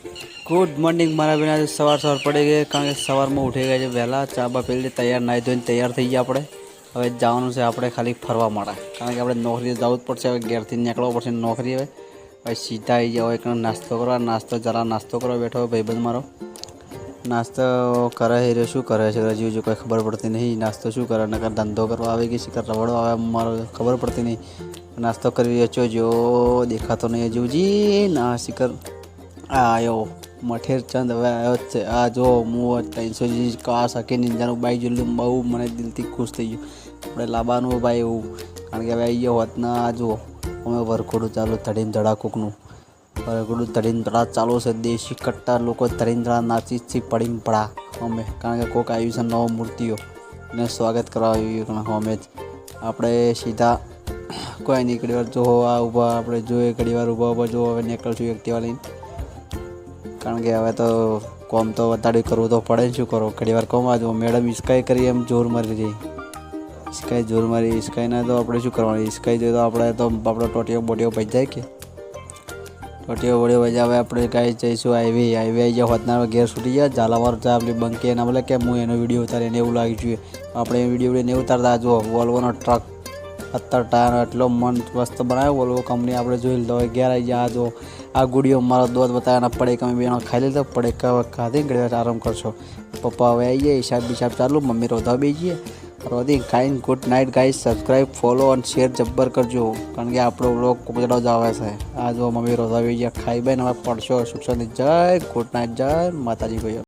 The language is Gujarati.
गुड मॉर्निंग मारा बिना सवार सवार पड़ी गए कारण के सवार में उठी गए वહેલા ચા બા પી તૈયાર નાહી ધોઈને તૈયાર થઈ ગયા આપણે હવે જવાનું છે આપણે ખાલી ફરવા માટે કારણ કે આપણે નોકરીએ જવું જ પડશે હવે ઘેરથી નીકળવું પડશે નોકરી હવે સીધા આવી જાવ એક નાસ્તો કરવા નાસ્તો કરવા બેઠો ભાઈબંધ મારો નાસ્તો કરે છે શું કરે છે હજી જો કોઈ ખબર પડતી નહીં નાસ્તો શું કરે નકર ધંધો કરવા આવે કે શિખર રવડો આવે મારો ખબર પડતી નહીં નાસ્તો કરી રહ્યો જો દેખાતો નહીં હજુજી ના શિખર આવ્યો મઠેર ચંદ હવે આવ્યો જ છે આ જો હું 300 કા શકે નિંજાનું બાઈક જોયું બહુ મને દિલથી ખુશ થઈ ગયું આપણે લાવવાનું ભાઈ એવું કારણ કે હવે આવી ગયો હોત ના જુઓ અમે વરખોડું ચાલુ ધડીને ધડા કોકનું વરખોડું ધડીને ધડા ચાલુ છે દેશી કટ્ટા લોકો ધડીને ધડા નાચી પડીને પડા અમે કારણ કે કોક આવ્યું છે નવો મૂર્તિઓ એને સ્વાગત કરવા આવ્યું અમે જ આપણે સીધા કોઈ નહીં ઘડી વાર જો આ ઊભા આપણે જોઈએ ઘડી વાર ઊભા જો હવે નીકળશું એક્ટિવા લઈને કારણ કે હવે તો કોમ તો વધારે કરવું તો પડે શું કરો ઘણી વાર કોમ આજો મેડમ ઇસ્કાઈ કરી એમ જોર મારી રહી ઇસ્કાઈ જોર મારી ઇસ્કાઈના તો આપણે શું કરવાનું ઇસ્કાઈ જોઈએ તો આપણે આપણો ટોટીઓ બોટીઓ ભજ જાય કે ટોટીઓ બોટીઓ ભજ હવે આપણે કાંઈ જઈશું હાઈવે આવી જાય હોતના ઘેર છૂટી જાય ઝાલાવાર ચા આપણી બંકી એના બોલે કે હું એનો વિડીયો ઉતારે એને એવું લાગી જોઈએ આપણે એ વિડીયો નહીં ઉતારતા જુઓ વોલ્વોનો ટ્રક 70 ટાયર એટલો મસ્ત બનાવ્યો વોલ્વો કંપની આપણે જોઈ લીધો હવે ઘેર આવી જાય જો આ ગુડીઓ મારો દોત બતાવ્યા પડે કે અમે બેનો ખાઈ લીધો પડે ખાધી ઘડી આરામ કરશો પપ્પા હવે આવી જાય હિસાબ ચાલુ મમ્મી રોધવા બેસીએ રોધી ખાઈને good night guys subscribe follow અને શેર જબ્બર કરજો કારણ કે આપણો બ્લોગ કોપડો જ આવે છે આ જો મમ્મી રોધવા બેસી ગયા ખાઈ બેન હવે પડશો સુખ શાંતિ જય ગુડ નાઇટ જય માતાજી ભાઈઓ